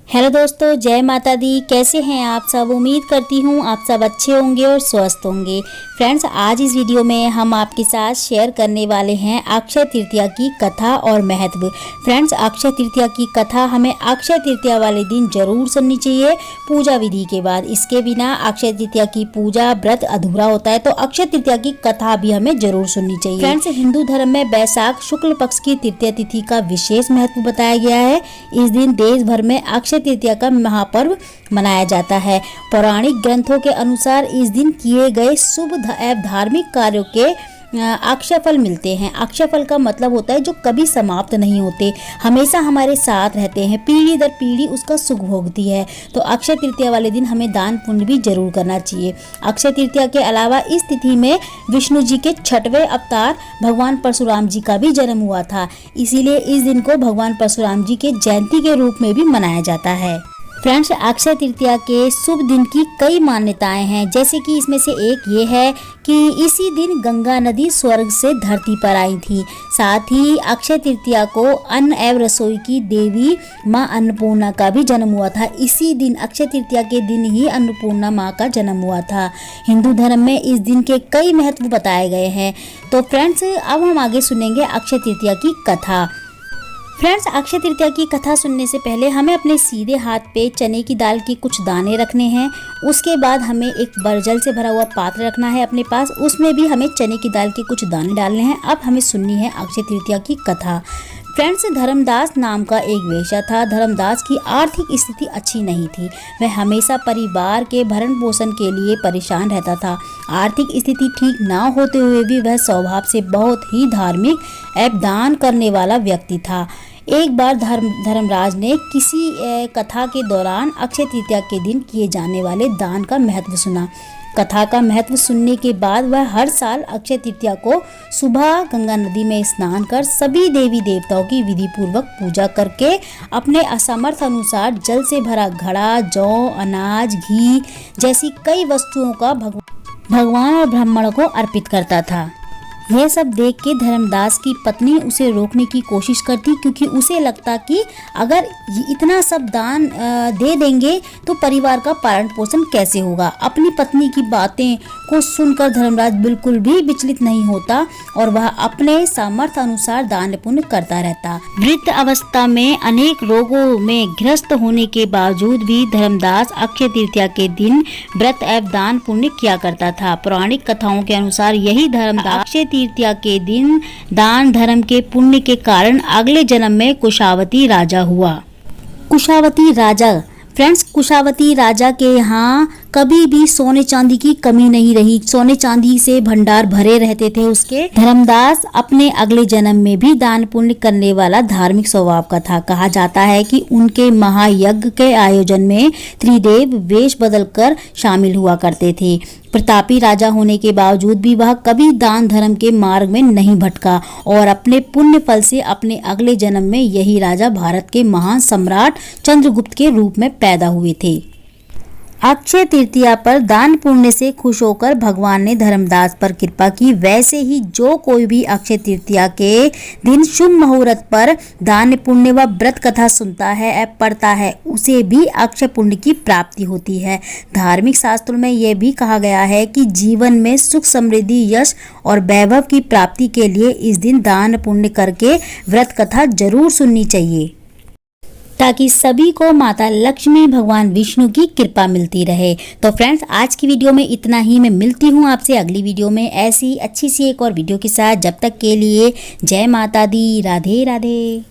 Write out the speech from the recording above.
Hello दोस्तों, जय माता दी। कैसे हैं आप सब? उम्मीद करती हूँ आप सब अच्छे होंगे और स्वस्थ होंगे। फ्रेंड्स, आज इस वीडियो में हम आपके साथ शेयर करने वाले हैं अक्षय तृतीया की कथा और महत्व। फ्रेंड्स, अक्षय तृतीया की कथा हमें अक्षय तृतीया वाले दिन जरूर सुननी चाहिए पूजा विधि के बाद। इसके बिना अक्षय तृतीया की पूजा व्रत अधूरा होता है, तो अक्षय तृतीया की कथा भी हमें जरूर सुननी चाहिए। फ्रेंड्स, हिंदू धर्म में बैसाख शुक्ल पक्ष की तृतीया तिथि का विशेष महत्व बताया गया है। इस दिन देश भर में अक्षय तृतीया का महापर्व मनाया जाता है। पौराणिक ग्रंथों के अनुसार इस दिन किए गए शुभ एवं धार्मिक कार्यों के अक्षय फल मिलते हैं। अक्षय फल का मतलब होता है जो कभी समाप्त नहीं होते, हमेशा हमारे साथ रहते हैं, पीढ़ी दर पीढ़ी उसका सुख भोगती है। तो अक्षय तृतीया वाले दिन हमें दान पुण्य भी जरूर करना चाहिए। अक्षय तृतीया के अलावा इस तिथि में विष्णु जी के 6वें अवतार भगवान परशुराम जी का भी जन्म हुआ था। इसीलिए इस दिन को भगवान परशुराम जी के जयंती के रूप में भी मनाया जाता है। फ्रेंड्स, अक्षय तृतीया के शुभ दिन की कई मान्यताएं हैं, जैसे कि इसमें से एक ये है कि इसी दिन गंगा नदी स्वर्ग से धरती पर आई थी। साथ ही अक्षय तृतीया को अन्न एवं रसोई की देवी माँ अन्नपूर्णा का भी जन्म हुआ था। इसी दिन अक्षय तृतीया के दिन ही अन्नपूर्णा माँ का जन्म हुआ था। हिंदू धर्म में इस दिन के कई महत्व बताए गए हैं। तो फ्रेंड्स, अब हम आगे सुनेंगे अक्षय तृतीया की कथा। फ्रेंड्स, अक्षय तृतीया की कथा सुनने से पहले हमें अपने सीधे हाथ पे चने की दाल के कुछ दाने रखने हैं। उसके बाद हमें एक बरजल से भरा हुआ पात्र रखना है अपने पास, उसमें भी हमें चने की दाल के कुछ दाने डालने हैं। अब हमें सुननी है अक्षय तृतीया की कथा। फ्रेंड्स, धर्मदास नाम का एक वेश्या था। धर्मदास की आर्थिक स्थिति अच्छी नहीं थी। वह हमेशा परिवार के भरण पोषण के लिए परेशान रहता था। आर्थिक स्थिति ठीक ना होते हुए भी वह स्वभाव से बहुत ही धार्मिक एवं दान करने वाला व्यक्ति था। एक बार धर्मराज ने किसी कथा के दौरान अक्षय तृतीया के दिन किए जाने वाले दान का महत्व सुना। कथा का महत्व सुनने के बाद वह हर साल अक्षय तृतीया को सुबह गंगा नदी में स्नान कर सभी देवी देवताओं की विधि पूर्वक पूजा करके अपने असमर्थ अनुसार जल से भरा घड़ा, जौ, अनाज, घी जैसी कई वस्तुओं का भगवान और ब्राह्मणों को अर्पित करता था। यह सब देख के धर्मदास की पत्नी उसे रोकने की कोशिश करती, क्योंकि उसे लगता कि अगर इतना सब दान दे देंगे तो परिवार का पालन पोषण कैसे होगा। अपनी पत्नी की बातें को सुनकर धर्मराज बिल्कुल भी विचलित नहीं होता और वह अपने सामर्थ्य अनुसार दान पुण्य करता रहता। वृद्ध अवस्था में अनेक रोगों में ग्रस्त होने के बावजूद भी धर्मदास अक्षय तृतीया के दिन व्रत एवं दान पुण्य किया करता था। पौराणिक कथाओं के अनुसार यही धर्मदास अक्षय तृतीया के दिन दान धर्म के पुण्य के कारण अगले जन्म में कुशावती राजा हुआ। कुशावती राजा, फ्रेंड्स, कुशावती राजा के यहाँ कभी भी सोने चांदी की कमी नहीं रही। सोने चांदी से भंडार भरे रहते थे उसके। धर्मदास अपने अगले जन्म में भी दान पुण्य करने वाला धार्मिक स्वभाव का था। कहा जाता है कि उनके महायज्ञ के आयोजन में त्रिदेव वेश बदलकर शामिल हुआ करते थे। प्रतापी राजा होने के बावजूद भी वह कभी दान धर्म के मार्ग में नहीं भटका और अपने पुण्य फल से अपने अगले जन्म में यही राजा भारत के महान सम्राट चंद्रगुप्त के रूप में पैदा हुए थे। अक्षय तृतीया पर दान पुण्य से खुश होकर भगवान ने धर्मदास पर कृपा की। वैसे ही जो कोई भी अक्षय तृतीया के दिन शुभ मुहूर्त पर दान पुण्य व व्रत कथा सुनता है पढ़ता है, उसे भी अक्षय पुण्य की प्राप्ति होती है। धार्मिक शास्त्रों में यह भी कहा गया है कि जीवन में सुख, समृद्धि, यश और वैभव की प्राप्ति के लिए इस दिन दान पुण्य करके व्रत कथा जरूर सुननी चाहिए, ताकि सभी को माता लक्ष्मी, भगवान विष्णु की कृपा मिलती रहे। तो फ्रेंड्स, आज की वीडियो में इतना ही। मैं मिलती हूँ आपसे अगली वीडियो में ऐसी अच्छी सी एक और वीडियो के साथ। जब तक के लिए जय माता दी, राधे राधे।